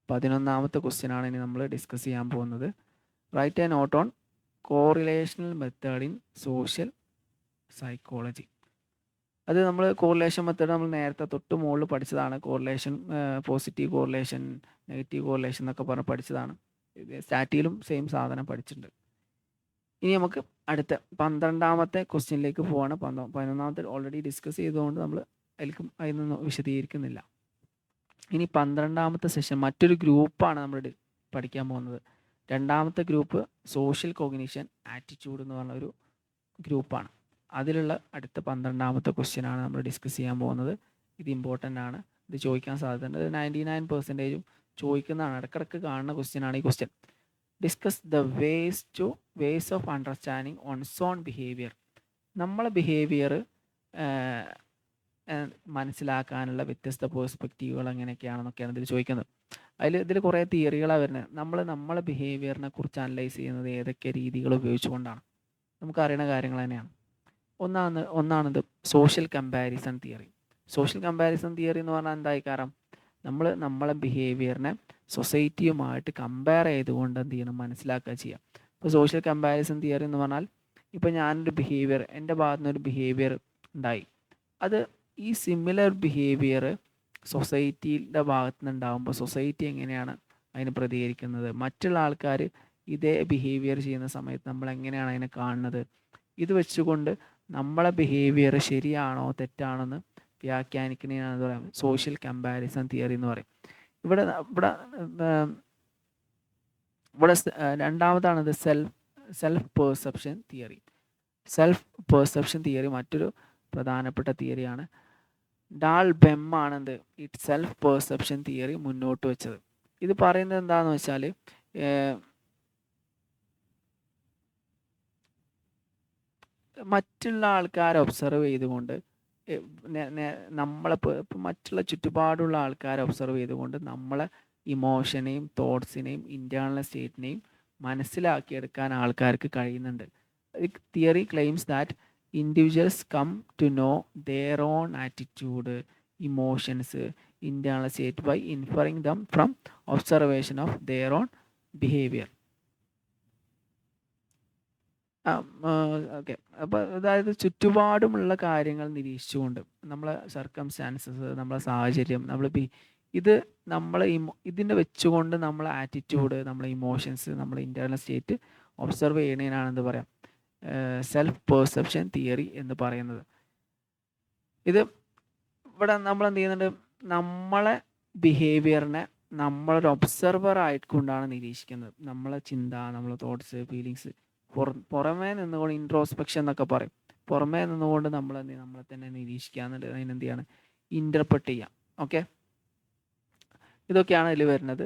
11ാമത്തെ ക്വസ്റ്റ്യനാണ് ഇനി നമ്മൾ ഡിസ്കസ് ചെയ്യാൻ പോകുന്നത്. Write a note on correlational method in social psychology. അത് നമ്മൾ കോറിലേഷൻ മെത്തേഡ് നമ്മൾ നേരത്തെ തൊട്ട് മുകളിൽ പഠിച്ചതാണ്. Correlation, positive correlation, negative correlation എന്നൊക്കെ പറഞ്ഞ് പഠിച്ചതാണ്. സ്റ്റാറ്റിയിലും സെയിം സാധനം പഠിച്ചിട്ടുണ്ട്. ഇനി നമുക്ക് അടുത്ത 12ാമത്തെ ക്വസ്റ്റ്യനിലേക്ക് പോവാണ്. 11ാമത്തെ ഓൾറെഡി ഡിസ്കസ് ചെയ്തുകൊണ്ട് നമ്മൾ അതിനൊന്നും വിശദീകരിക്കുന്നില്ല. ഇനി 12ാമത്തെ സെഷൻ മറ്റൊരു ഗ്രൂപ്പാണ് നമ്മൾ പഠിക്കാൻ പോകുന്നത്. 2ാമത്തെ ഗ്രൂപ്പ് സോഷ്യൽ കോഗ്നിഷൻ ആറ്റിറ്റ്യൂഡ് എന്ന് പറഞ്ഞ ഒരു ഗ്രൂപ്പാണ്. അതിലുള്ള അടുത്ത 12ാമത്തെ ക്വസ്റ്റ്യനാണ് നമ്മൾ ഡിസ്കസ് ചെയ്യാൻ പോകുന്നത്. ഇത് ഇമ്പോർട്ടൻ്റ് ആണ്, ഇത് ചോദിക്കാൻ സാധ്യതയുണ്ട്. 99% ചോദിക്കുന്നതാണ്, ഇടക്കിടക്ക് കാണുന്ന ക്വസ്റ്റ്യനാണ് ഈ question. Discuss the ways of understanding one's own behaviour. നമ്മളെ ബിഹേവിയർ മനസ്സിലാക്കാനുള്ള വ്യത്യസ്ത പേഴ്സ്പെക്റ്റീവുകൾ എങ്ങനെയൊക്കെയാണെന്നൊക്കെയാണ് ഇതിൽ ചോദിക്കുന്നത്. ഇതിൽ കുറേ തിയറികളാണ് വരുന്നത്. നമ്മളെ ബിഹേവിയറിനെ കുറിച്ച് അനലൈസ് ചെയ്യുന്നത് ഏതൊക്കെ രീതികൾ ഉപയോഗിച്ചുകൊണ്ടാണ്, നമുക്കറിയുന്ന കാര്യങ്ങൾ തന്നെയാണ്. ഒന്നാണിത് social comparison theory. Social comparison theory എന്ന് പറഞ്ഞാൽ എന്തായി? കാരണം നമ്മളെ ബിഹേവിയറിനെ സൊസൈറ്റിയുമായിട്ട് കമ്പയർ ചെയ്തുകൊണ്ട് എന്ത് ചെയ്യണം, മനസ്സിലാക്കുക ചെയ്യുക. ഇപ്പോൾ സോഷ്യൽ കമ്പാരിസൺ തിയറി എന്ന് പറഞ്ഞാൽ, ഇപ്പോൾ ഞാനൊരു ബിഹേവിയർ, എൻ്റെ ഭാഗത്തു നിന്നൊരു ബിഹേവിയർ ഉണ്ടായി, അത് ഈ സിമിലർ ബിഹേവിയർ സൊസൈറ്റിയുടെ ഭാഗത്തു നിന്നുണ്ടാകുമ്പോൾ സൊസൈറ്റി എങ്ങനെയാണ് അതിന് പ്രതികരിക്കുന്നത്, മറ്റുള്ള ആൾക്കാർ ഇതേ ബിഹേവിയർ ചെയ്യുന്ന സമയത്ത് നമ്മൾ എങ്ങനെയാണ് അതിനെ കാണുന്നത്, ഇത് വെച്ചുകൊണ്ട് നമ്മളെ ബിഹേവിയർ ശരിയാണോ തെറ്റാണോ എന്ന് വ്യാഖ്യാനിക്കുന്നതിനാണ് പറയുന്നത് സോഷ്യൽ കമ്പാരിസൺ തിയറി എന്ന് പറയും. ഇവിടെ രണ്ടാമതാണത് self perception theory. Self perception theory മറ്റൊരു പ്രധാനപ്പെട്ട തിയറിയാണ്. ഡാൾ ബെമ്മാണെന്ത് ഈ സെൽഫ് പെർസെപ്ഷൻ തിയറി മുന്നോട്ട് വെച്ചത്. ഇത് പറയുന്നത് എന്താണെന്ന് വെച്ചാൽ, മറ്റുള്ള ആൾക്കാരെ ഒബ്സർവ് ചെയ്തുകൊണ്ട് മറ്റുള്ള ചുറ്റുപാടുള്ള ആൾക്കാരെ ഒബ്സർവ് ചെയ്തുകൊണ്ട് നമ്മളെ ഇമോഷനെയും തോട്ട്സിനെയും ഇൻറ്റേർണൽ സ്റ്റേറ്റിനെയും മനസ്സിലാക്കിയെടുക്കാൻ ആൾക്കാർക്ക് കഴിയുന്നുണ്ട്. Theory claims that individuals come to know their own attitude, emotions, internal state by inferring them from observation of their own behavior. Okay, അപ്പോൾ അതായത് ചുറ്റുപാടുമുള്ള കാര്യങ്ങൾ നിരീക്ഷിച്ചുകൊണ്ട് നമ്മളെ സർക്കംസ്റ്റാൻസസ്, നമ്മളെ സാഹചര്യം, ഇതിനെ വെച്ചുകൊണ്ട് നമ്മളെ ആറ്റിറ്റ്യൂഡ്, നമ്മളെ ഇമോഷൻസ്, നമ്മളെ ഇൻറ്റേർണൽ സ്റ്റേറ്റ് ഒബ്സർവ് ചെയ്യണതിനാണ് എന്ത് പറയാം, സെൽഫ് പെർസെപ്ഷൻ തിയറി എന്ന് പറയുന്നത്. ഇത് ഇവിടെ നമ്മൾ എന്ത് ചെയ്യുന്നുണ്ട്, നമ്മളെ ബിഹേവിയറിനെ നമ്മളൊരു ഒബ്സർവർ ആയിക്കൊണ്ടാണ് നിരീക്ഷിക്കുന്നത്. നമ്മളെ ചിന്ത, നമ്മളെ തോട്ട്സ്, ഫീലിങ്സ് പുറമേ നിന്നുകൊണ്ട് ഇൻട്രോസ്പെക്ഷൻ എന്നൊക്കെ പറയും. പുറമേ നിന്നുകൊണ്ട് നമ്മളെ തന്നെ നിരീക്ഷിക്കുക എന്നിട്ട് അതിനെന്ത് ചെയ്യാണ്, ഇൻ്റർപ്രറ്റ് ചെയ്യാം. ഓക്കെ, ഇതൊക്കെയാണ് ഇതിൽ വരുന്നത്.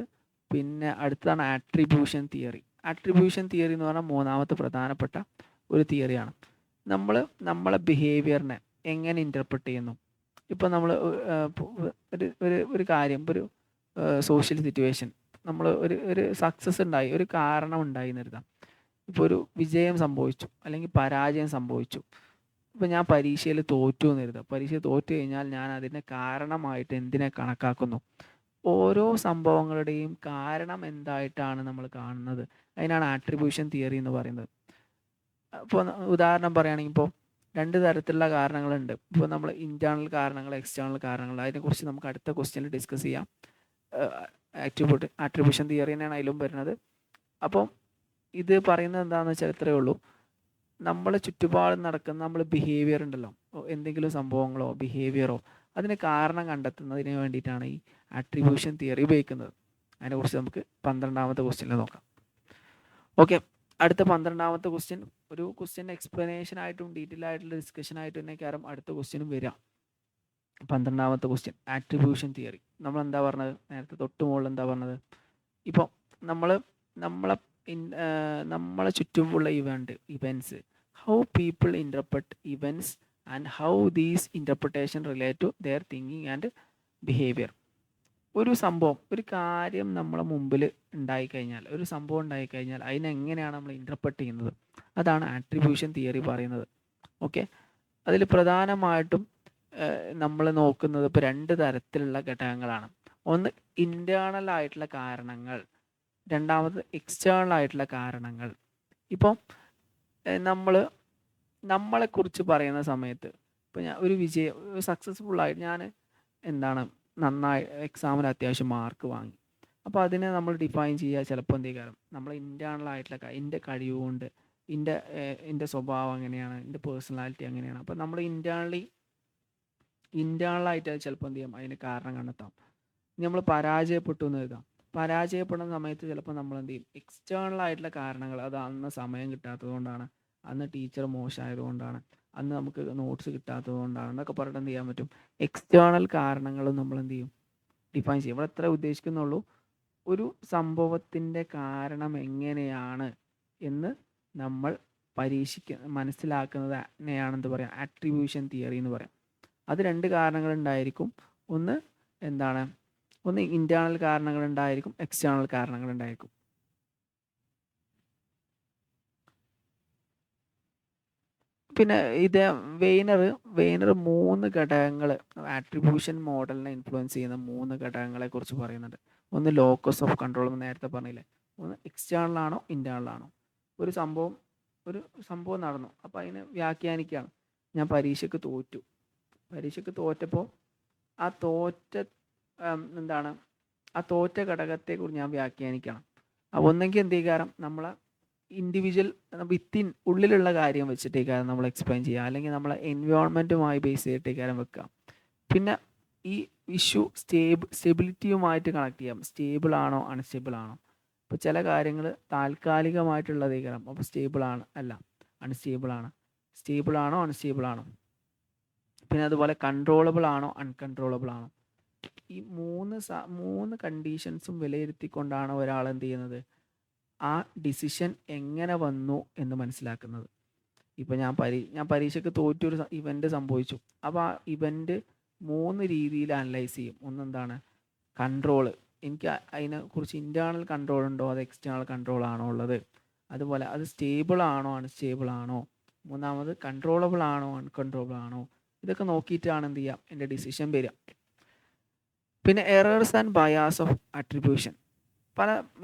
പിന്നെ അടുത്തതാണ് ആട്രിബ്യൂഷൻ തിയറി. ആട്രിബ്യൂഷൻ തിയറി എന്ന് പറഞ്ഞാൽ മൂന്നാമത്തെ പ്രധാനപ്പെട്ട ഒരു തിയറിയാണ്. നമ്മളെ ബിഹേവിയറിനെ എങ്ങനെ ഇൻ്റർപ്രറ്റ് ചെയ്യുന്നു. ഇപ്പോൾ നമ്മൾ ഒരു കാര്യം, ഒരു സോഷ്യൽ സിറ്റുവേഷൻ, നമ്മൾ ഒരു സക്സസ് ഉണ്ടായി, ഒരു കാരണം ഉണ്ടായി എന്ന് കരുതാം. ഇപ്പോൾ ഒരു വിജയം സംഭവിച്ചു അല്ലെങ്കിൽ പരാജയം സംഭവിച്ചു. ഇപ്പോൾ ഞാൻ പരീക്ഷയിൽ തോറ്റു എന്ന് കരുതാം. പരീക്ഷ തോറ്റു കഴിഞ്ഞാൽ ഞാൻ അതിനെ കാരണമായിട്ട് എന്തിനെ കണക്കാക്കുന്നു? ഓരോ സംഭവങ്ങളുടെയും കാരണം എന്തായിട്ടാണ് നമ്മൾ കാണുന്നത്. അതിനാണ് ആട്രിബ്യൂഷൻ തിയറി എന്ന് പറയുന്നത്. ഇപ്പോൾ ഉദാഹരണം പറയുകയാണെങ്കിൽ, ഇപ്പോൾ രണ്ട് തരത്തിലുള്ള കാരണങ്ങളുണ്ട്. ഇപ്പോൾ നമ്മൾ ഇൻറ്റേർണൽ കാരണങ്ങൾ, എക്സ്റ്റേണൽ കാരണങ്ങൾ, അതിനെക്കുറിച്ച് നമുക്ക് അടുത്ത ക്വസ്റ്റ്യനിൽ ഡിസ്കസ് ചെയ്യാം. ആട്രിബ്യൂഷൻ തിയറി തന്നെയാണ് അതിലും വരുന്നത്. അപ്പം ഇത് പറയുന്നത് എന്താണെന്ന് വെച്ചാൽ ഇത്രയേ ഉള്ളൂ. നമ്മളെ ചുറ്റുപാട് നടക്കുന്ന നമ്മൾ ബിഹേവിയർ ഉണ്ടല്ലോ, എന്തെങ്കിലും സംഭവങ്ങളോ ബിഹേവിയറോ, അതിന് കാരണം കണ്ടെത്തുന്നതിന് വേണ്ടിയിട്ടാണ് ഈ ആട്രിബ്യൂഷൻ തിയറി ഉപയോഗിക്കുന്നത്. അതിനെക്കുറിച്ച് നമുക്ക് 12ാമത്തെ ക്വസ്റ്റ്യനിൽ നോക്കാം. ഓക്കെ, അടുത്ത 12ാമത്തെ ക്വസ്റ്റ്യൻ ഒരു ക്വസ്റ്റ്യൻ എക്സ്പ്ലനേഷൻ ആയിട്ടും ഡീറ്റെയിൽ ആയിട്ടുള്ള ഡിസ്കഷൻ ആയിട്ടും തന്നെ കാരണം അടുത്ത ക്വസ്റ്റ്യനും വരാം. 12ാമത്തെ ക്വസ്റ്റ്യൻ ആട്രിബ്യൂഷൻ തിയറി. നമ്മൾ എന്താ പറഞ്ഞത്, നേരത്തെ തൊട്ട് മുകളിൽ എന്താ പറഞ്ഞത്, ഇപ്പോൾ നമ്മളെ ചുറ്റുമുള്ള events, how people interpret events and how these interpretation relate to their thinking and behaviour. ഒരു സംഭവം, ഒരു കാര്യം നമ്മളെ മുമ്പിൽ ഉണ്ടായിക്കഴിഞ്ഞാൽ, ഒരു സംഭവം ഉണ്ടായിക്കഴിഞ്ഞാൽ അതിനെങ്ങനെയാണ് നമ്മൾ ഇൻ്റർപ്രറ്റ് ചെയ്യുന്നത്, അതാണ് ആട്രിബ്യൂഷൻ തിയറി പറയുന്നത്. ഓക്കെ, അതിൽ പ്രധാനമായിട്ടും നമ്മൾ നോക്കുന്നത് ഇപ്പോൾ രണ്ട് തരത്തിലുള്ള ഘടകങ്ങളാണ്. ഒന്ന് ഇൻറ്റേർണൽ ആയിട്ടുള്ള കാരണങ്ങൾ, രണ്ടാമത് എക്സ്റ്റേണൽ ആയിട്ടുള്ള കാരണങ്ങൾ. ഇപ്പം നമ്മളെക്കുറിച്ച് പറയുന്ന സമയത്ത് ഇപ്പോൾ ഞാൻ ഒരു സക്സസ്ഫുള്ളായിട്ട് ഞാൻ എന്താണ് നന്നായി എക്സാമിന് അത്യാവശ്യം മാർക്ക് വാങ്ങി. അപ്പോൾ അതിനെ നമ്മൾ ഡിഫൈൻ ചെയ്യുക ചിലപ്പോൾ എന്തെങ്കിലും നമ്മൾ ഇൻറ്റേർണൽ ആയിട്ടുള്ള എൻ്റെ കഴിവ് കൊണ്ട് എൻ്റെ സ്വഭാവം എങ്ങനെയാണ്, എൻ്റെ പേഴ്സണാലിറ്റി എങ്ങനെയാണ്. അപ്പോൾ നമ്മൾ ഇൻറ്റേർണലായിട്ട് ചിലപ്പോൾ എന്ത് ചെയ്യും, അതിന് കാരണം കണ്ടെത്താം. നമ്മൾ പരാജയപ്പെട്ടു എന്ന് എഴുതാം. പരാജയപ്പെടുന്ന സമയത്ത് ചിലപ്പോൾ നമ്മൾ എന്ത് ചെയ്യും, എക്സ്റ്റേണൽ ആയിട്ടുള്ള കാരണങ്ങൾ, അത് അന്ന് സമയം കിട്ടാത്തത് കൊണ്ടാണ്, അന്ന് ടീച്ചർ മോശമായതുകൊണ്ടാണ്, അന്ന് നമുക്ക് നോട്ട്സ് കിട്ടാത്തത് കൊണ്ടാണ് എന്നൊക്കെ പറഞ്ഞിട്ട് എന്ത് ചെയ്യാൻ പറ്റും, എക്സ്റ്റേണൽ കാരണങ്ങളും നമ്മൾ എന്ത് ചെയ്യും, ഡിഫൈൻ ചെയ്യും. ഇവിടെ എത്ര ഉദ്ദേശിക്കുന്നുള്ളൂ, ഒരു സംഭവത്തിൻ്റെ കാരണം എങ്ങനെയാണ് എന്ന് നമ്മൾ മനസ്സിലാക്കുന്നതിനെയാണ് എന്ത് പറയാം, ആട്രിബ്യൂഷൻ തിയറി എന്ന് പറയാം. അത് രണ്ട് കാരണങ്ങളുണ്ടായിരിക്കും. ഒന്ന് ഇൻറ്റേർണൽ കാരണങ്ങളുണ്ടായിരിക്കും, എക്സ്റ്റേണൽ കാരണങ്ങളുണ്ടായിരിക്കും. പിന്നെ വെയ്നർ 3 ഘടകങ്ങൾ, ആട്രിബ്യൂഷൻ മോഡലിനെ ഇൻഫ്ലുവൻസ് ചെയ്യുന്ന 3 ഘടകങ്ങളെ കുറിച്ച് പറയുന്നുണ്ട്. ഒന്ന് ലോക്കസ് ഓഫ് കൺട്രോൾ, നേരത്തെ പറഞ്ഞില്ലേ. ഒന്ന് എക്സ്റ്റേണൽ ആണോ ഇൻറ്റേർണൽ ആണോ. ഒരു സംഭവം നടന്നു, അപ്പോൾ അതിനെ വ്യാഖ്യാനിക്കുകയാണ്. ഞാൻ പരീക്ഷയ്ക്ക് തോറ്റപ്പോൾ ആ തോറ്റ ഘടകത്തെക്കുറിച്ച് ഞാൻ വ്യാഖ്യാനിക്കണം. അപ്പോൾ ഒന്നെങ്കിൽ എന്ത് ചെയ്യാം, നമ്മളെ ഇൻഡിവിജ്വൽ ഉള്ളിലുള്ള കാര്യം വെച്ചിട്ടേക്കാരം നമ്മൾ എക്സ്പ്ലെയിൻ ചെയ്യുക, അല്ലെങ്കിൽ നമ്മളെ എൻവയോൺമെൻറ്റുമായി ബേസ് ചെയ്തിട്ടേക്കാരം വെക്കുക. പിന്നെ ഈ ഇഷ്യൂ സ്റ്റെബിലിറ്റിയുമായിട്ട് കണക്ട് ചെയ്യാം. സ്റ്റേബിൾ ആണോ അൺസ്റ്റേബിൾ ആണോ. ഇപ്പോൾ ചില കാര്യങ്ങൾ താൽക്കാലികമായിട്ടുള്ളതേക്കാരം, അപ്പോൾ അൺസ്റ്റേബിൾ ആണ്. സ്റ്റേബിൾ ആണോ അൺസ്റ്റേബിൾ ആണോ. പിന്നെ അതുപോലെ കൺട്രോളബിൾ ആണോ അൺകൺട്രോളബിൾ ആണോ. ഈ മൂന്ന് കണ്ടീഷൻസും വിലയിരുത്തിക്കൊണ്ടാണ് ഒരാൾ എന്ത് ചെയ്യുന്നത്, ആ ഡിസിഷൻ എങ്ങനെ വന്നു എന്ന് മനസ്സിലാക്കുന്നത്. ഇപ്പോൾ ഞാൻ പരീക്ഷയ്ക്ക് തോറ്റൊരു ഇവൻ്റ് സംഭവിച്ചു. അപ്പോൾ ആ ഇവൻ്റ് 3 രീതിയിൽ അനലൈസ് ചെയ്യും. ഒന്നെന്താണ്, കൺട്രോള്, എനിക്ക് അതിനെക്കുറിച്ച് ഇൻറ്റേർണൽ കൺട്രോൾ ഉണ്ടോ, അത് എക്സ്റ്റേണൽ കൺട്രോൾ ആണോ ഉള്ളത്. അതുപോലെ അത് സ്റ്റേബിൾ ആണോ അൺസ്റ്റേബിൾ ആണോ. മൂന്നാമത് കൺട്രോളബിൾ ആണോ അൺകൺട്രോളബിൾ ആണോ. ഇതൊക്കെ നോക്കിയിട്ടാണ് എന്ത് ചെയ്യുക, എൻ്റെ ഡിസിഷൻ വരിക. പിന്നെ errors and bias of attribution.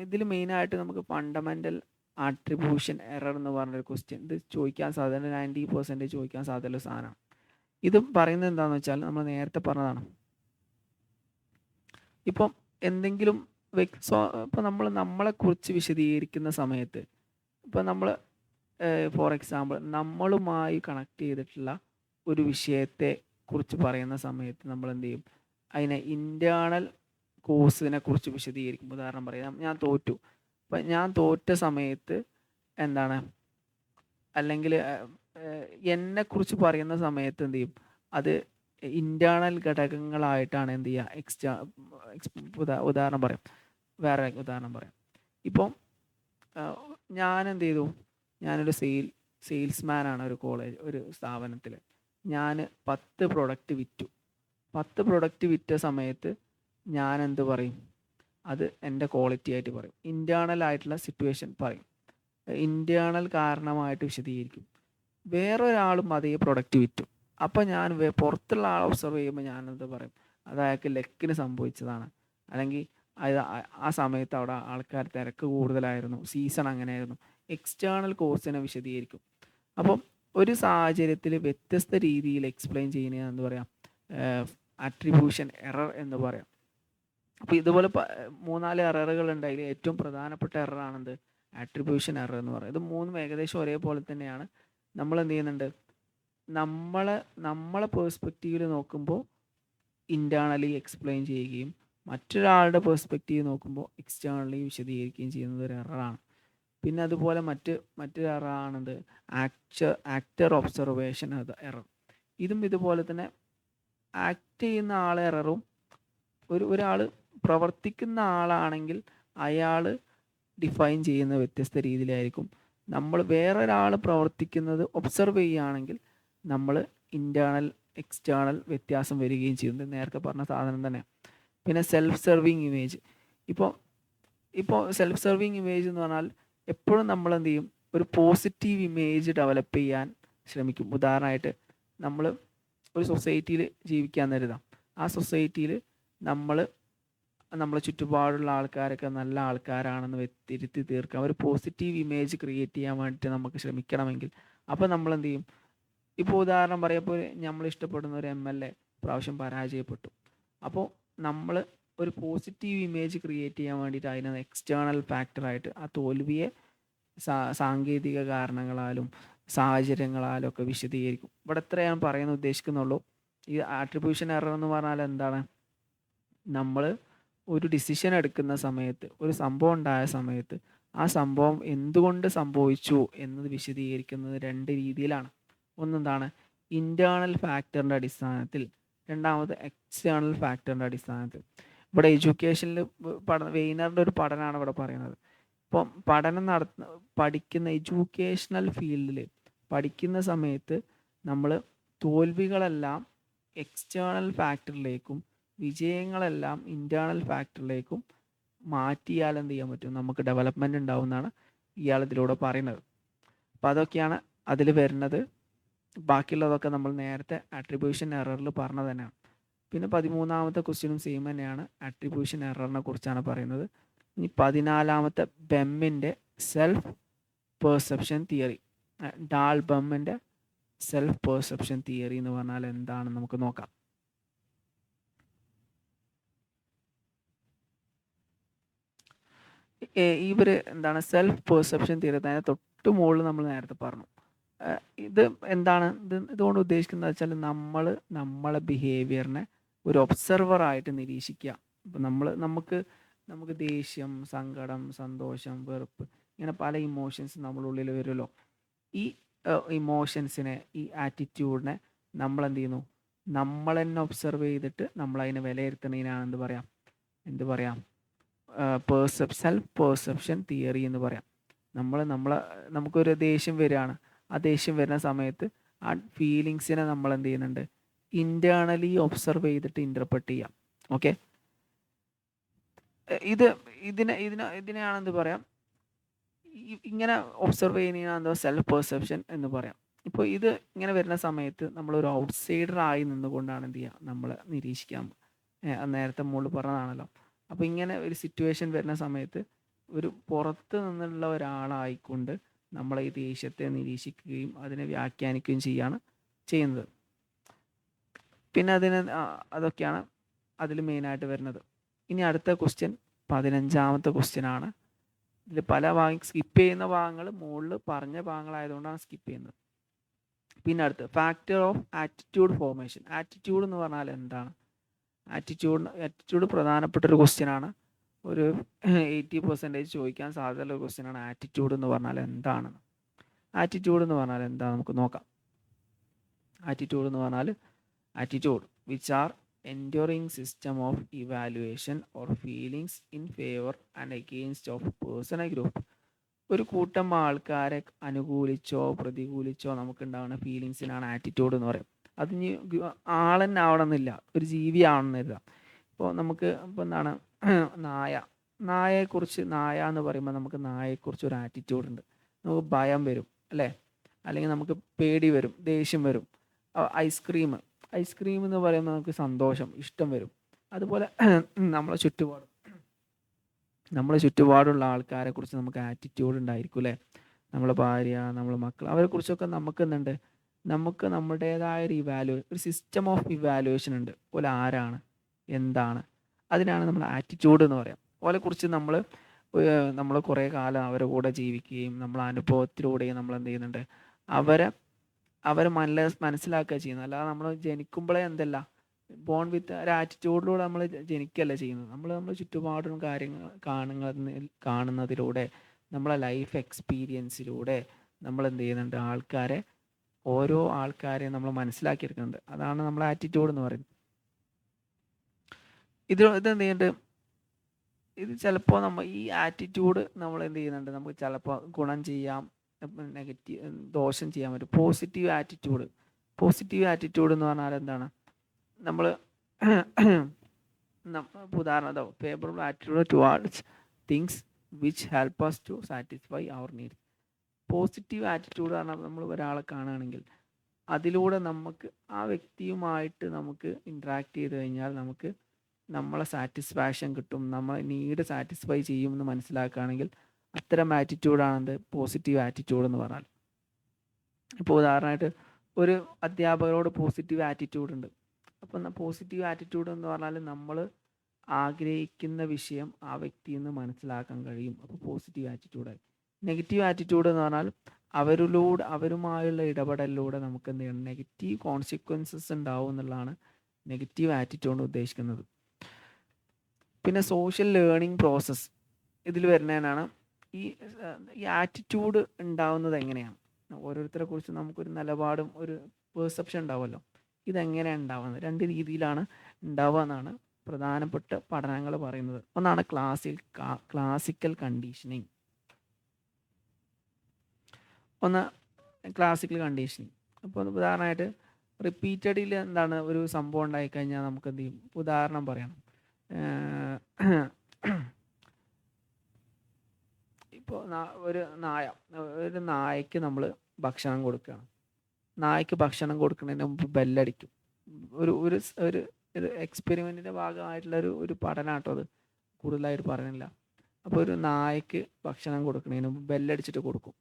ഇതിൽ മെയിനായിട്ട് നമുക്ക് ഫണ്ടമെൻ്റൽ ആട്രിബ്യൂഷൻ എറർ എന്ന് പറഞ്ഞൊരു ക്വസ്റ്റ്യൻ, ഇത് ചോദിക്കാൻ സാധ്യത 90% ചോദിക്കാൻ സാധ്യതയുള്ള സാധനമാണ്. ഇത് പറയുന്നത് എന്താണെന്ന് വെച്ചാൽ നമ്മൾ നേരത്തെ പറഞ്ഞതാണ്. ഇപ്പം എന്തെങ്കിലും ഇപ്പോൾ നമ്മളെക്കുറിച്ച് വിശദീകരിക്കുന്ന സമയത്ത്, ഇപ്പോൾ നമ്മൾ ഫോർ എക്സാമ്പിൾ നമ്മളുമായി കണക്ട് ചെയ്തിട്ടുള്ള ഒരു വിഷയത്തെ കുറിച്ച് പറയുന്ന സമയത്ത് നമ്മൾ എന്ത് ചെയ്യും, അതിനെ ഇൻറ്റേർണൽ കോഴ്സിനെ കുറിച്ച് വിശദീകരിക്കും. ഉദാഹരണം പറയാം, ഞാൻ തോറ്റു. അപ്പം ഞാൻ തോറ്റ സമയത്ത് അല്ലെങ്കിൽ എന്നെക്കുറിച്ച് പറയുന്ന സമയത്ത് എന്ത് ചെയ്യും, അത് ഇൻറ്റേർണൽ ഘടകങ്ങളായിട്ടാണ് എന്ത് ചെയ്യുക. ഉദാഹരണം പറയാം. ഇപ്പം ഞാൻ എന്ത് ചെയ്തു, ഞാനൊരു സെയിൽസ്മാനാണ് ഒരു സ്ഥാപനത്തിൽ. ഞാൻ 10 പ്രൊഡക്റ്റ് വിറ്റു. 10 പ്രൊഡക്റ്റ് വിറ്റ സമയത്ത് ഞാൻ എന്ത് പറയും, അത് എൻ്റെ ക്വാളിറ്റി ആയിട്ട് പറയും. ഇൻറ്റേർണൽ ആയിട്ടുള്ള സിറ്റുവേഷൻ പറയും, ഇൻറ്റേർണൽ കാരണമായിട്ട് വിശദീകരിക്കും. വേറൊരാളും അതേ പ്രൊഡക്റ്റ് വിറ്റു. അപ്പോൾ ഞാൻ പുറത്തുള്ള ആളെ ഒബ്സർവ് ചെയ്യുമ്പോൾ ഞാനെന്ത് പറയും, അത് അയാൾക്ക് ലക്കിന് സംഭവിച്ചതാണ്, അല്ലെങ്കിൽ ആ സമയത്ത് അവിടെ ആൾക്കാർ തിരക്ക് കൂടുതലായിരുന്നു, സീസൺ അങ്ങനെയായിരുന്നു. എക്സ്റ്റേണൽ കോഴ്സിനെ വിശദീകരിക്കും. അപ്പം ഒരു സാഹചര്യത്തിൽ വ്യത്യസ്ത രീതിയിൽ എക്സ്പ്ലെയിൻ ചെയ്യുന്നതാണ് എന്ത് പറയാം, അട്രിബ്യൂഷൻ എറർ എന്ന് പറയാം. അപ്പോൾ ഇതുപോലെ 3-4 എററുകൾ ഉണ്ട്. അതിൽ ഏറ്റവും പ്രധാനപ്പെട്ട എററാണെന്ത്, ആട്രിബ്യൂഷൻ എറർ എന്ന് പറയുന്നത്. ഇത് 3 ഏകദേശം ഒരേപോലെ തന്നെയാണ്. നമ്മൾ എന്ത് ചെയ്യുന്നുണ്ട്, നമ്മളെ പേഴ്സ്പെക്റ്റീവിൽ നോക്കുമ്പോൾ ഇൻറ്റേർണലി എക്സ്പ്ലെയിൻ ചെയ്യുകയും മറ്റൊരാളുടെ പേഴ്സ്പെക്റ്റീവ് നോക്കുമ്പോൾ എക്സ്റ്റേണലി വിശദീകരിക്കുകയും ചെയ്യുന്നത് ഒരു എററാണ്. പിന്നെ അതുപോലെ മറ്റൊരു എററാണെന്ത്, ആക്ടർ ഒബ്സർവേഷൻ എറർ. ഇതും ഇതുപോലെ തന്നെ ആക്ട് ചെയ്യുന്ന ആളെ എററും, ഒരാൾ പ്രവർത്തിക്കുന്ന ആളാണെങ്കിൽ അയാൾ ഡിഫൈൻ ചെയ്യുന്ന വ്യത്യസ്ത രീതിയിലായിരിക്കും. നമ്മൾ വേറൊരാൾ പ്രവർത്തിക്കുന്നത് ഒബ്സർവ് ചെയ്യുകയാണെങ്കിൽ നമ്മൾ ഇൻറ്റേർണൽ എക്സ്റ്റേണൽ വ്യത്യാസം വരികയും ചെയ്യുന്നത് നേരത്തെ പറഞ്ഞ സാധനം തന്നെ. പിന്നെ സെൽഫ് സെർവിങ് ഇമേജ്. ഇപ്പോൾ സെൽഫ് സെർവിങ് ഇമേജ് എന്ന് പറഞ്ഞാൽ എപ്പോഴും നമ്മൾ എന്ത് ചെയ്യും, ഒരു പോസിറ്റീവ് ഇമേജ് ഡെവലപ്പ് ചെയ്യാൻ ശ്രമിക്കും. ഉദാഹരണമായിട്ട് നമ്മൾ ഒരു സൊസൈറ്റിയിൽ ജീവിക്കാൻ കരുതാം. ആ സൊസൈറ്റിയിൽ നമ്മൾ നമ്മളെ ചുറ്റുപാടുള്ള ആൾക്കാരൊക്കെ നല്ല ആൾക്കാരാണെന്ന് തിരുത്തി തീർക്കാം, ഒരു പോസിറ്റീവ് ഇമേജ് ക്രിയേറ്റ് ചെയ്യാൻ വേണ്ടിയിട്ട് നമുക്ക് ശ്രമിക്കണമെങ്കിൽ അപ്പോൾ നമ്മൾ എന്ത് ചെയ്യും? ഇപ്പോൾ ഉദാഹരണം പറയുമ്പോൾ നമ്മൾ ഇഷ്ടപ്പെടുന്ന ഒരു MLA പ്രാവശ്യം പരാജയപ്പെട്ടു. അപ്പോൾ നമ്മൾ ഒരു പോസിറ്റീവ് ഇമേജ് ക്രിയേറ്റ് ചെയ്യാൻ വേണ്ടിയിട്ട് അതിന് എക്സ്റ്റേണൽ ഫാക്ടറായിട്ട് ആ തോൽവിയെ സാങ്കേതിക കാരണങ്ങളാലും സാഹചര്യങ്ങളാലും ഒക്കെ വിശദീകരിക്കും. ഇവിടെ എത്ര ഞാൻ പറയാൻ ഉദ്ദേശിക്കുന്നുള്ളൂ. ഈ ആട്രിബ്യൂഷൻ എറർ എന്ന് പറഞ്ഞാൽ എന്താണ്? നമ്മൾ ഒരു ഡിസിഷൻ എടുക്കുന്ന സമയത്ത്, ഒരു സംഭവം ഉണ്ടായ സമയത്ത് ആ സംഭവം എന്തുകൊണ്ട് സംഭവിച്ചു എന്നത് വിശദീകരിക്കുന്നത് രണ്ട് രീതിയിലാണ്. ഒന്നെന്താണ്? ഇൻറ്റേർണൽ ഫാക്ടറിൻ്റെ അടിസ്ഥാനത്തിൽ, രണ്ടാമത് എക്സ്റ്റേണൽ ഫാക്ടറിൻ്റെ അടിസ്ഥാനത്തിൽ. ഇവിടെ എഡ്യൂക്കേഷനിൽ വെയ്നറിൻ്റെ ഒരു പഠനമാണ് ഇവിടെ പറയുന്നത്. ഇപ്പം പഠിക്കുന്ന എഡ്യൂക്കേഷണൽ ഫീൽഡിൽ പഠിക്കുന്ന സമയത്ത് നമ്മൾ തോൽവികളെല്ലാം എക്സ്റ്റേണൽ ഫാക്ടറിലേക്കും വിജയങ്ങളെല്ലാം ഇൻറ്റേർണൽ ഫാക്ടറിലേക്കും മാറ്റിയാൽ എന്ത് ചെയ്യാൻ പറ്റും? നമുക്ക് ഡെവലപ്മെൻറ്റ് ഉണ്ടാവും എന്നാണ് ഇയാൾ ഇതിലൂടെ പറയുന്നത്. അപ്പോൾ അതൊക്കെയാണ് അതിൽ വരുന്നത്. ബാക്കിയുള്ളതൊക്കെ നമ്മൾ നേരത്തെ ആട്രിബ്യൂഷൻ എററിൽ പറഞ്ഞത് തന്നെയാണ്. പിന്നെ 13ാമത്തെ ക്വസ്റ്റ്യനും സെയിം തന്നെയാണ്, ആട്രിബ്യൂഷൻ എററിനെ കുറിച്ചാണ് പറയുന്നത്. ഇനി 14ാമത്തെ ബെമ്മിൻ്റെ സെൽഫ് പെർസെപ്ഷൻ തിയറി, ഡാൽ ബെമ്മിൻ്റെ സെൽഫ് പെർസെപ്ഷൻ തിയറി എന്ന് പറഞ്ഞാൽ എന്താണെന്ന് നമുക്ക് നോക്കാം. ഇവർ എന്താണ് സെൽഫ് പെർസെപ്ഷൻ തിയറി, അതിന് തൊട്ട് മുകളിൽ നമ്മൾ നേരത്തെ പറഞ്ഞു. ഇത് എന്താണ്? ഇതുകൊണ്ട് ഉദ്ദേശിക്കുന്നത് വെച്ചാൽ നമ്മളെ ബിഹേവിയറിനെ ഒരു ഒബ്സർവറായിട്ട് നിരീക്ഷിക്കുക. ഇപ്പം നമുക്ക് ദേഷ്യം, സങ്കടം, സന്തോഷം, വെറുപ്പ്, ഇങ്ങനെ പല ഇമോഷൻസ് നമ്മുടെ ഉള്ളിൽ വരുമല്ലോ. ഈ ഇമോഷൻസിനെ, ഈ ആറ്റിറ്റ്യൂഡിനെ നമ്മൾ എന്ത് ചെയ്യുന്നു? നമ്മൾ തന്നെ ഒബ്സർവ് ചെയ്തിട്ട് നമ്മളതിനെ വിലയിരുത്തുന്നതിനാണ് എന്ത് പറയാം? സെൽഫ് പെർസെപ്ഷൻ തിയറി എന്ന് പറയാം. നമുക്കൊരു ദേഷ്യം വരികയാണ്. ആ ദേഷ്യം വരുന്ന സമയത്ത് ആ ഫീലിങ്സിനെ നമ്മൾ എന്ത് ചെയ്യുന്നുണ്ട്? ഇൻറ്റേർണലി ഒബ്സർവ് ചെയ്തിട്ട് ഇൻ്റർപ്രറ്റ് ചെയ്യാം. ഓക്കെ, ഇതിനെയാണ് എന്ത് പറയാം? ഇങ്ങനെ ഒബ്സർവ് ചെയ്യുന്നതിനാണ് സെൽഫ് പെർസെപ്ഷൻ എന്ന് പറയാം. ഇപ്പോൾ ഇത് ഇങ്ങനെ വരുന്ന സമയത്ത് നമ്മളൊരു ഔട്ട്സൈഡർ ആയി നിന്നുകൊണ്ടാണ് എന്ത് ചെയ്യുക? നമ്മൾ നിരീക്ഷിക്കാം. നേരത്തെ മുകളിൽ പറഞ്ഞതാണല്ലോ. അപ്പോൾ ഇങ്ങനെ ഒരു സിറ്റുവേഷൻ വരുന്ന സമയത്ത് ഒരു പുറത്ത് നിന്നുള്ള ഒരാളായിക്കൊണ്ട് നമ്മൾ ഈ ദേഷ്യത്തെ നിരീക്ഷിക്കുകയും അതിനെ വ്യാഖ്യാനിക്കുകയും ചെയ്യുന്നത്. പിന്നെ അതൊക്കെയാണ് അതിൽ മെയിനായിട്ട് വരുന്നത്. ഇനി അടുത്ത ക്വസ്റ്റ്യൻ 15ാമത്തെ ക്വസ്റ്റ്യൻ ആണ്. ഇതിൽ പല സ്കിപ്പ് ചെയ്യുന്ന ഭാഗങ്ങൾ മുകളിൽ പറഞ്ഞ ഭാഗങ്ങളായതുകൊണ്ടാണ് സ്കിപ്പ് ചെയ്യുന്നത്. പിന്നെ അടുത്ത് factor of attitude formation. Attitude എന്ന് പറഞ്ഞാൽ എന്താണ്? ആറ്റിറ്റ്യൂഡ് പ്രധാനപ്പെട്ട ഒരു ക്വസ്റ്റ്യൻ ആണ്. ഒരു 80% ചോദിക്കാൻ സാധ്യതയുള്ള ഒരു ക്വസ്റ്റ്യൻ ആണ് ആറ്റിറ്റ്യൂഡ് എന്ന് പറഞ്ഞാൽ എന്താണെന്ന്. ആറ്റിറ്റ്യൂഡ് എന്ന് പറഞ്ഞാൽ എന്താ നമുക്ക് നോക്കാം. ആറ്റിറ്റ്യൂഡ് എന്ന് പറഞ്ഞാൽ attitude which are enduring system of evaluation or feelings in favour and against of person A group. ഒരു കൂട്ടം ആൾക്കാരെ അനുകൂലിച്ചോ പ്രതികൂലിച്ചോ നമുക്കുണ്ടാകുന്ന ഫീലിങ്സിനാണ് ആറ്റിറ്റ്യൂഡ് എന്ന് പറയും. അതിന് ആളെന്നെ ആവണമെന്നില്ല, ഒരു ജീവി ആവണമെന്നില്ല. ഇപ്പോൾ എന്താണ് നായയെക്കുറിച്ച് എന്ന് പറയുമ്പോൾ നമുക്ക് നായയെക്കുറിച്ച് ഒരു ആറ്റിറ്റ്യൂഡ് ഉണ്ട്. നമുക്ക് ഭയം വരും അല്ലേ? അല്ലെങ്കിൽ നമുക്ക് പേടി വരും, ദേഷ്യം വരും. ഐസ്ക്രീം എന്ന് പറയുമ്പോൾ നമുക്ക് സന്തോഷം, ഇഷ്ടം വരും. അതുപോലെ നമ്മളെ ചുറ്റുപാടുള്ള ആൾക്കാരെ കുറിച്ച് നമുക്ക് ആറ്റിറ്റ്യൂഡ് ഉണ്ടായിരിക്കും അല്ലേ? നമ്മളെ ഭാര്യ, നമ്മളെ മക്കൾ, അവരെ കുറിച്ചൊക്കെ നമുക്ക് നമ്മുടേതായ ഒരു സിസ്റ്റം ഓഫ് ഇവാലുവേഷൻ ഉണ്ട്. പോലെ ആരാണ്, എന്താണ്, അതിനാണ് നമ്മൾ ആറ്റിറ്റ്യൂഡ് എന്ന് പറയാം. ഓലെക്കുറിച്ച് നമ്മൾ കുറേ കാലം അവരുടെ കൂടെ ജീവിക്കുകയും നമ്മൾ അനുഭവത്തിലൂടെയും നമ്മൾ എന്ത് ചെയ്യുന്നുണ്ട്? അവരെ മനസ്സിലാക്കുക ചെയ്യുന്നത്. അല്ലാതെ നമ്മൾ ജനിക്കുമ്പോഴേ ബോൺ വിത്ത് ഒരു ആറ്റിറ്റ്യൂഡിലൂടെ നമ്മൾ ജനിക്കുകയല്ല ചെയ്യുന്നത്. നമ്മൾ ചുറ്റുപാടും കാര്യങ്ങൾ കാണുന്നതിലൂടെ, നമ്മളെ ലൈഫ് എക്സ്പീരിയൻസിലൂടെ നമ്മൾ എന്ത് ചെയ്യുന്നുണ്ട്? ഓരോ ആൾക്കാരെയും നമ്മൾ മനസ്സിലാക്കിയെടുക്കുന്നുണ്ട്. അതാണ് നമ്മൾ ആറ്റിറ്റ്യൂഡ് എന്ന് പറയുന്നത്. ഇതെന്ത് ചെയ്യുന്നുണ്ട്? ഇത് ചിലപ്പോൾ ഈ ആറ്റിറ്റ്യൂഡ് നമ്മൾ എന്ത് ചെയ്യുന്നുണ്ട്? നമുക്ക് ചിലപ്പോൾ ഗുണം ചെയ്യാം, ദോഷം ചെയ്യാൻ പറ്റും. പോസിറ്റീവ് ആറ്റിറ്റ്യൂഡ് എന്ന് പറഞ്ഞാൽ എന്താണ്? നമ്മൾ ഉദാഹരണം favourable attitude towards things which help us to satisfy our needs. Positive attitude പറഞ്ഞാൽ നമ്മൾ ഒരാളെ കാണുകയാണെങ്കിൽ അതിലൂടെ നമുക്ക് ആ വ്യക്തിയുമായിട്ട് നമുക്ക് ഇൻട്രാക്ട് ചെയ്ത് കഴിഞ്ഞാൽ നമുക്ക് നമ്മളെ സാറ്റിസ്ഫാക്ഷൻ കിട്ടും, നമ്മളെ നീഡ് സാറ്റിസ്ഫൈ ചെയ്യുമെന്ന് മനസ്സിലാക്കുകയാണെങ്കിൽ അത്തരം ആറ്റിറ്റ്യൂഡാണെന്ത് പോസിറ്റീവ് ആറ്റിറ്റ്യൂഡ് എന്ന് പറഞ്ഞാൽ. ഇപ്പോൾ ഉദാഹരണമായിട്ട് ഒരു അധ്യാപകരോട് പോസിറ്റീവ് ആറ്റിറ്റ്യൂഡ് ഉണ്ട്. അപ്പോൾ പോസിറ്റീവ് ആറ്റിറ്റ്യൂഡ് എന്ന് പറഞ്ഞാൽ നമ്മൾ ആഗ്രഹിക്കുന്ന വിഷയം ആ വ്യക്തിയിൽ നിന്ന് മനസ്സിലാക്കാൻ കഴിയും. അപ്പോൾ പോസിറ്റീവ് ആറ്റിറ്റ്യൂഡായി. നെഗറ്റീവ് ആറ്റിറ്റ്യൂഡ് എന്ന് പറഞ്ഞാൽ അവരുമായുള്ള ഇടപെടലിലൂടെ നമുക്ക് എന്ത് ചെയ്യണം, നെഗറ്റീവ് കോൺസിക്വൻസസ് ഉണ്ടാവും എന്നുള്ളതാണ് നെഗറ്റീവ് ആറ്റിറ്റ്യൂഡ് ഉദ്ദേശിക്കുന്നത്. പിന്നെ സോഷ്യൽ ലേണിംഗ് പ്രോസസ്സ് ഇതിൽ വരുന്നതിനാണ് ഈ ആറ്റിറ്റ്യൂഡ് ഉണ്ടാവുന്നത് എങ്ങനെയാണ്. ഓരോരുത്തരെ കുറിച്ച് നമുക്കൊരു നിലപാടും ഒരു പെർസെപ്ഷൻ ഉണ്ടാവുമല്ലോ. ഇതെങ്ങനെയാണ് ഉണ്ടാവുന്നത്? രണ്ട് രീതിയിലാണ് ഉണ്ടാവുക എന്നാണ് പ്രധാനപ്പെട്ട പഠനങ്ങൾ പറയുന്നത്. ഒന്നാണ് ക്ലാസിക്കൽ കണ്ടീഷനിങ്, ഒന്ന് ക്ലാസിക്കൽ കണ്ടീഷനിങ്. അപ്പോൾ ഉദാഹരണമായിട്ട് റിപ്പീറ്റഡിൽ എന്താണ് ഒരു സംഭവം ഉണ്ടായിക്കഴിഞ്ഞാൽ നമുക്ക് എന്ത് ചെയ്യും, ഉദാഹരണം പറയണം. ഇപ്പോൾ ഒരു നായക്ക് നമ്മൾ ഭക്ഷണം കൊടുക്കുകയാണ്. നായ്ക്ക് ഭക്ഷണം കൊടുക്കുന്നതിന് മുമ്പ് ബെല്ലടിക്കും. ഒരു ഒരു ഒരു ഒരു എക്സ്പെരിമെൻറ്റിൻ്റെ ഭാഗമായിട്ടുള്ള ഒരു പഠനമാട്ടോ അത്, കൂടുതലായിട്ട് പറയുന്നില്ല. അപ്പോൾ ഒരു നായ്ക്ക് ഭക്ഷണം കൊടുക്കുന്നതിന് മുമ്പ് ബെല്ലടിച്ചിട്ട് കൊടുക്കും.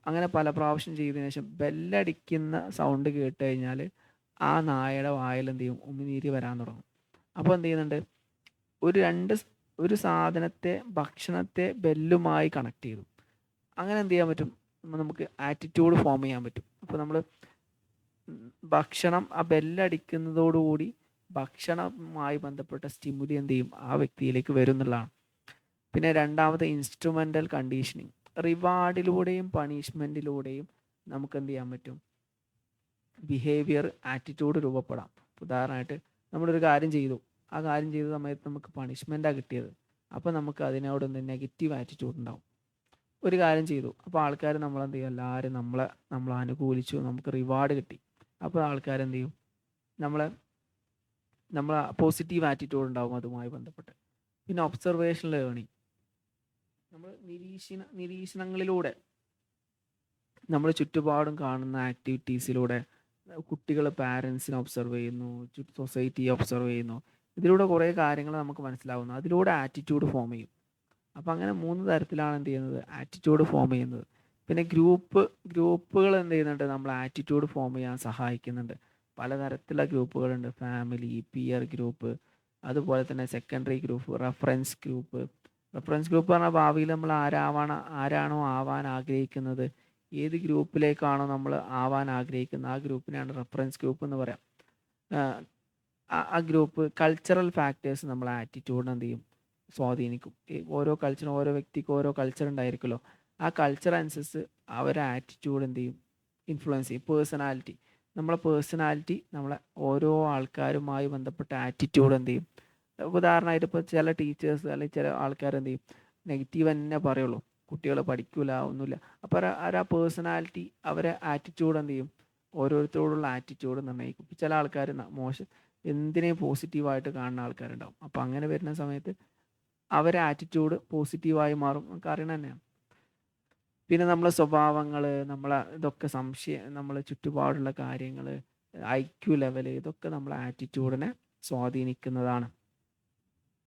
അങ്ങനെ പല പ്രാവശ്യം ചെയ്തതിന് ശേഷം ബെല്ലടിക്കുന്ന സൗണ്ട് കേട്ട് കഴിഞ്ഞാൽ ആ നായയുടെ വായിൽ എന്ത് ചെയ്യും, ഉമിനീര് വരാൻ തുടങ്ങും. അപ്പോൾ എന്ത് ചെയ്യുന്നുണ്ട്, ഒരു സാധനത്തെ ഭക്ഷണത്തെ ബെല്ലുമായി കണക്ട് ചെയ്തു. അങ്ങനെ എന്ത് ചെയ്യാൻ പറ്റും, നമുക്ക് ആറ്റിറ്റ്യൂഡ് ഫോം ചെയ്യാൻ പറ്റും. അപ്പോൾ നമ്മൾ ഭക്ഷണം ആ ബെല്ലടിക്കുന്നതോടുകൂടി ഭക്ഷണവുമായി ബന്ധപ്പെട്ട സ്റ്റിമുലി എന്ത് ചെയ്യും, ആ വ്യക്തിയിലേക്ക് വരും എന്നുള്ളതാണ്. പിന്നെ രണ്ടാമത്തെ ഇൻസ്ട്രുമെൻ്റൽ കണ്ടീഷനിങ്. റിവാർഡിലൂടെയും പണിഷ്മെൻറ്റിലൂടെയും നമുക്ക് എന്ത് ചെയ്യാൻ പറ്റും, ബിഹേവിയർ ആറ്റിറ്റ്യൂഡ് രൂപപ്പെടാം. ഉദാഹരണമായിട്ട് നമ്മളൊരു കാര്യം ചെയ്തു, ആ കാര്യം ചെയ്ത സമയത്ത് നമുക്ക് പണിഷ്മെൻറ്റാണ് കിട്ടിയത്. അപ്പോൾ നമുക്ക് അതിനോട് നെഗറ്റീവ് ആറ്റിറ്റ്യൂഡ് ഉണ്ടാവും. ഒരു കാര്യം ചെയ്തു, അപ്പോൾ ആൾക്കാർ നമ്മളെന്ത് ചെയ്യും, എല്ലാവരും നമ്മളെ അനുകൂലിച്ചു, നമുക്ക് റിവാർഡ് കിട്ടി. അപ്പോൾ ആൾക്കാരെന്ത് ചെയ്യും, നമ്മളെ പോസിറ്റീവ് ആറ്റിറ്റ്യൂഡ് ഉണ്ടാവും അതുമായി ബന്ധപ്പെട്ട്. പിന്നെ ഒബ്സർവേഷൻ ലേണിംഗ്, നമ്മൾ നിരീക്ഷണങ്ങളിലൂടെ നമ്മൾ ചുറ്റുപാടും കാണുന്ന ആക്ടിവിറ്റീസിലൂടെ കുട്ടികൾ പാരൻസിനെ ഒബ്സർവ് ചെയ്യുന്നു, സൊസൈറ്റിയെ ഒബ്സർവ് ചെയ്യുന്നു. ഇതിലൂടെ കുറേ കാര്യങ്ങൾ നമുക്ക് മനസ്സിലാവുന്നു. അതിലൂടെ ആറ്റിറ്റ്യൂഡ് ഫോം ചെയ്യും. അപ്പോൾ അങ്ങനെ 3 തരത്തിലാണ് എന്ത് ചെയ്യുന്നത്, ആറ്റിറ്റ്യൂഡ് ഫോം ചെയ്യുന്നത്. പിന്നെ ഗ്രൂപ്പുകൾ എന്ത് ചെയ്യുന്നുണ്ട്, നമ്മൾ ആറ്റിറ്റ്യൂഡ് ഫോം ചെയ്യാൻ സഹായിക്കുന്നുണ്ട്. പലതരത്തിലുള്ള ഗ്രൂപ്പുകളുണ്ട്. ഫാമിലി, പിയർ ഗ്രൂപ്പ്, അതുപോലെ തന്നെ secondary group, reference group. Reference group പറഞ്ഞാൽ ഭാവിയിൽ നമ്മൾ ആരാണോ ആവാൻ ആഗ്രഹിക്കുന്നത്, ഏത് ഗ്രൂപ്പിലേക്കാണോ നമ്മൾ ആവാൻ ആഗ്രഹിക്കുന്നത്, ആ ഗ്രൂപ്പിനെയാണ് റെഫറൻസ് ഗ്രൂപ്പ് എന്ന് പറയാം. ആ ഗ്രൂപ്പ് കൾച്ചറൽ ഫാക്ടേഴ്സ് നമ്മളെ ആറ്റിറ്റ്യൂഡിനെ എന്ത് ചെയ്യും, സ്വാധീനിക്കും. ഓരോ കൾച്ചറും ഓരോ വ്യക്തിക്കും ഓരോ കൾച്ചർ ഉണ്ടായിരിക്കുമല്ലോ. ആ കൾച്ചർ അനുസരിച്ച് അവരെ ആറ്റിറ്റ്യൂഡ് എന്ത് ചെയ്യും, ഇൻഫ്ലുവൻസ് ചെയ്യും. നമ്മളെ പേഴ്സണാലിറ്റി നമ്മളെ ഓരോ ആൾക്കാരുമായി ബന്ധപ്പെട്ട ആറ്റിറ്റ്യൂഡ് എന്ത് ചെയ്യും. ഉദാഹരണമായിട്ട് ഇപ്പോൾ ചില ടീച്ചേഴ്സ് അല്ലെങ്കിൽ ചില ആൾക്കാർ എന്ത് ചെയ്യും, നെഗറ്റീവ് തന്നെ പറയുള്ളൂ, കുട്ടികൾ പഠിക്കില്ല, ഒന്നുമില്ല. അപ്പോൾ ആ പേഴ്സണാലിറ്റി അവരെ ആറ്റിറ്റ്യൂഡ് എന്ത് ചെയ്യും, ഓരോരുത്തരോടുള്ള ആറ്റിറ്റ്യൂഡ് നിർണ്ണയിക്കും. ചില ആൾക്കാർ എന്തിനേയും പോസിറ്റീവായിട്ട് കാണുന്ന ആൾക്കാരുണ്ടാവും. അപ്പോൾ അങ്ങനെ വരുന്ന സമയത്ത് അവരെ ആറ്റിറ്റ്യൂഡ് പോസിറ്റീവായി മാറും, നമുക്ക് അറിയണം തന്നെയാണ്. പിന്നെ നമ്മളെ സ്വഭാവങ്ങൾ, ഇതൊക്കെ നമ്മളെ ചുറ്റുപാടുള്ള കാര്യങ്ങൾ, IQ ലെവൽ, ഇതൊക്കെ നമ്മളെ ആറ്റിറ്റ്യൂഡിനെ സ്വാധീനിക്കുന്നതാണ്.